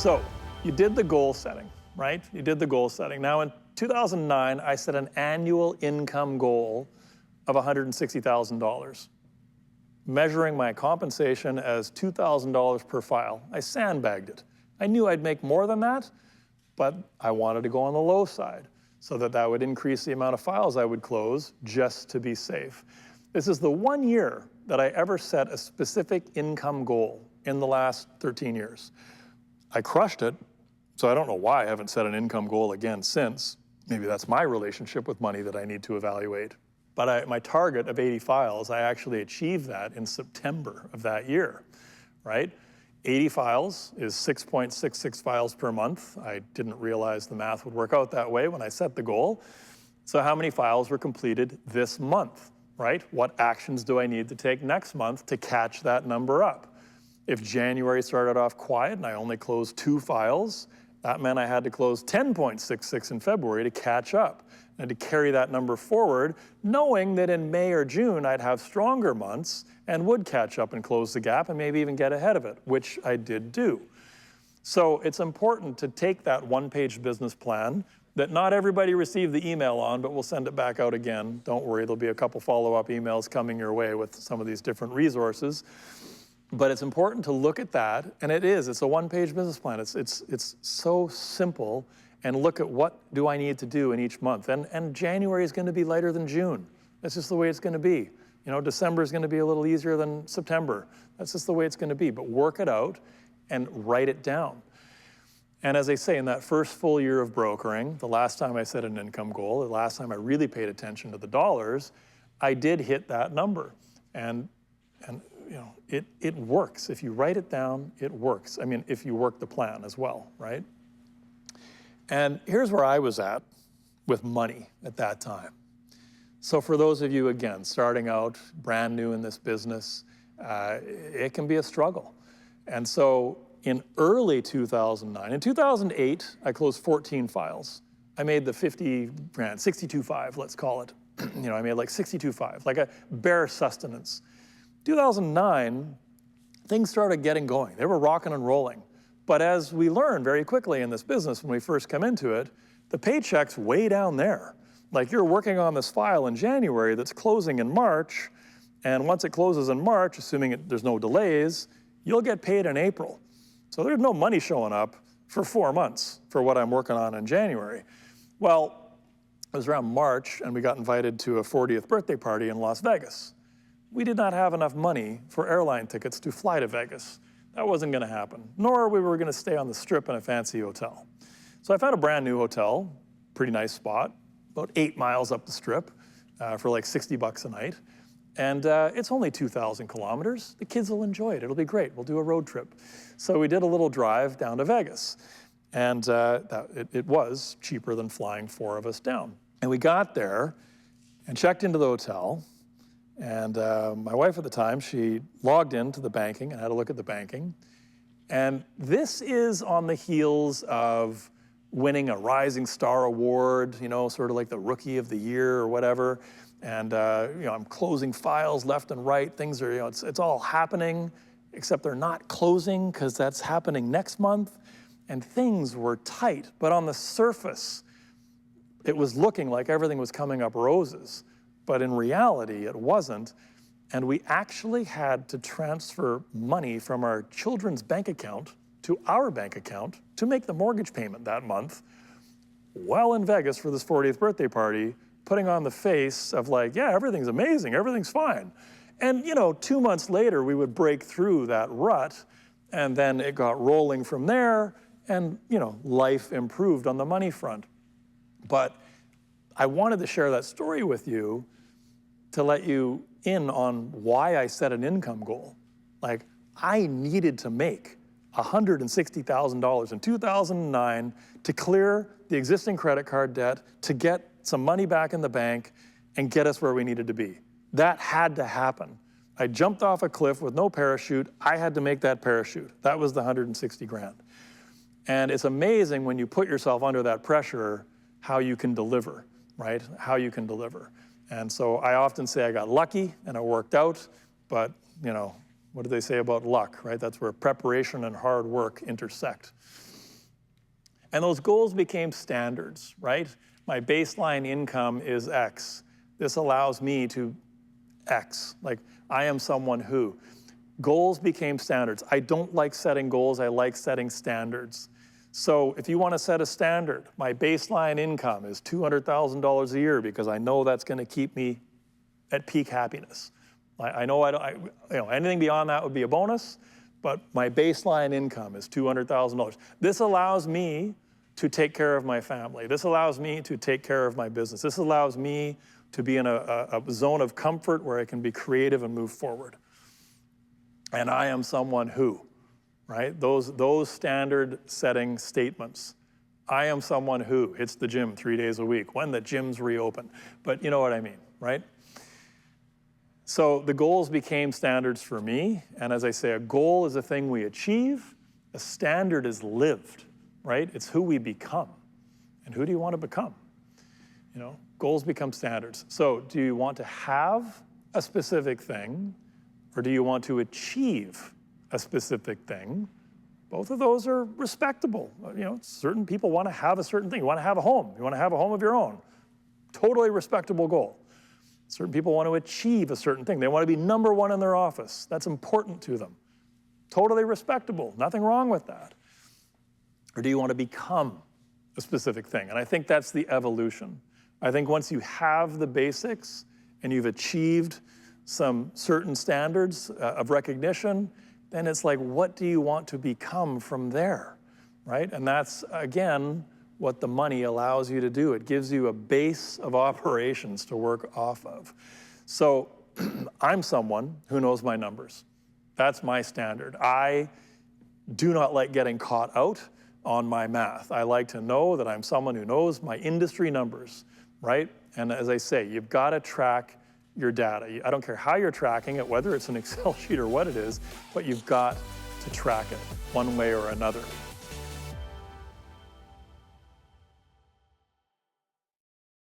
So you did the goal setting, right? You did the goal setting. Now in 2009, I set an annual income goal of $160,000. Measuring my compensation as $2,000 per file, I sandbagged it. I knew I'd make more than that, but I wanted to go on the low side so that that would increase the amount of files I would close just to be safe. This is the one year that I ever set a specific income goal in the last 13 years. I crushed it, so I don't know why I haven't set an income goal again since. Maybe that's my relationship with money that I need to evaluate. But my target of 80 files, I actually achieved that in September of that year, right? 80 files is 6.66 files per month. I didn't realize the math would work out that way when I set the goal. So how many files were completed this month, right? What actions do I need to take next month to catch that number up? If January started off quiet and I only closed 2 files, that meant I had to close 10.66 in February to catch up and to carry that number forward, knowing that in May or June I'd have stronger months and would catch up and close the gap and maybe even get ahead of it, which I did do. So it's important to take that one-page business plan that not everybody received the email on, but we'll send it back out again. Don't worry, there'll be a couple follow-up emails coming your way with some of these different resources. But it's important to look at that, and it's a one-page business plan. It's so simple, and look at what do I need to do in each month. And January is gonna be lighter than June. That's just the way it's gonna be. You know, December is gonna be a little easier than September. That's just the way it's gonna be, but work it out and write it down. And as I say, in that first full year of brokering, the last time I set an income goal, the last time I really paid attention to the dollars, I did hit that number. And you know, it works. If you write it down, it works. I mean, if you work the plan as well, right? And here's where I was at with money at that time. So for those of you, again, starting out, brand new in this business, it can be a struggle. And so in early 2009, in 2008, I closed 14 files. I made the 50 grand, 62.5, let's call it. You know, I made like 62.5, like a bare sustenance. 2009, things started getting going. They were rocking and rolling. But as we learned very quickly in this business when we first come into it, the paycheck's way down there. Like you're working on this file in January that's closing in March, and once it closes in March, assuming there's no delays, you'll get paid in April. So there's no money showing up for 4 months for what I'm working on in January. Well, it was around March, and we got invited to a 40th birthday party in Las Vegas. We did not have enough money for airline tickets to fly to Vegas. That wasn't gonna happen, nor we were gonna stay on the Strip in a fancy hotel. So I found a brand new hotel, pretty nice spot, about 8 miles up the Strip for like 60 bucks a night. And it's only 2,000 kilometers. The kids will enjoy it, it'll be great. We'll do a road trip. So we did a little drive down to Vegas. And it was cheaper than flying 4 of us down. And we got there and checked into the hotel. And my wife at the time, she logged into the banking and had a look at the banking. And this is on the heels of winning a Rising Star Award, you know, sort of like the Rookie of the Year or whatever. And you know, I'm closing files left and right. Things are, you know, it's all happening, except they're not closing because that's happening next month. And things were tight, but on the surface, it was looking like everything was coming up roses. But in reality, it wasn't. And we actually had to transfer money from our children's bank account to our bank account to make the mortgage payment that month, while in Vegas for this 40th birthday party, putting on the face of like, yeah, everything's amazing, everything's fine. And you know, 2 months later, we would break through that rut, and then it got rolling from there, and you know, life improved on the money front. But I wanted to share that story with you to let you in on why I set an income goal. Like, I needed to make $160,000 in 2009 to clear the existing credit card debt, to get some money back in the bank and get us where we needed to be. That had to happen. I jumped off a cliff with no parachute. I had to make that parachute. That was the 160 grand. And it's amazing when you put yourself under that pressure, how you can deliver, right? How you can deliver. And so I often say I got lucky and it worked out, but you know, what do they say about luck, right? That's where preparation and hard work intersect. And those goals became standards, right? My baseline income is X. This allows me to X, like I am someone who. Goals became standards. I don't like setting goals, I like setting standards. So if you want to set a standard, my baseline income is $200,000 a year because I know that's going to keep me at peak happiness. I know anything beyond that would be a bonus, but my baseline income is $200,000. This allows me to take care of my family. This allows me to take care of my business. This allows me to be in a zone of comfort where I can be creative and move forward. And I am someone who, right? Those standard setting statements. I am someone who hits the gym 3 days a week when the gyms reopen. But you know what I mean, right? So the goals became standards for me. And as I say, a goal is a thing we achieve. A standard is lived, right? It's who we become. And who do you want to become? You know, goals become standards. So do you want to have a specific thing, or do you want to achieve a specific thing? Both of those are respectable. You know, certain people want to have a certain thing. You want to have a home. You want to have a home of your own. Totally respectable goal. Certain people want to achieve a certain thing. They want to be number one in their office. That's important to them. Totally respectable. Nothing wrong with that. Or do you want to become a specific thing? And I think that's the evolution. I think once you have the basics and you've achieved some certain standards of recognition, then it's like, what do you want to become from there, right? And that's, again, what the money allows you to do. It gives you a base of operations to work off of. So I'm someone who knows my numbers. That's my standard. I do not like getting caught out on my math. I like to know that I'm someone who knows my industry numbers, right? And as I say, you've got to track your data. I don't care how you're tracking it, whether it's an Excel sheet or what it is, but you've got to track it one way or another.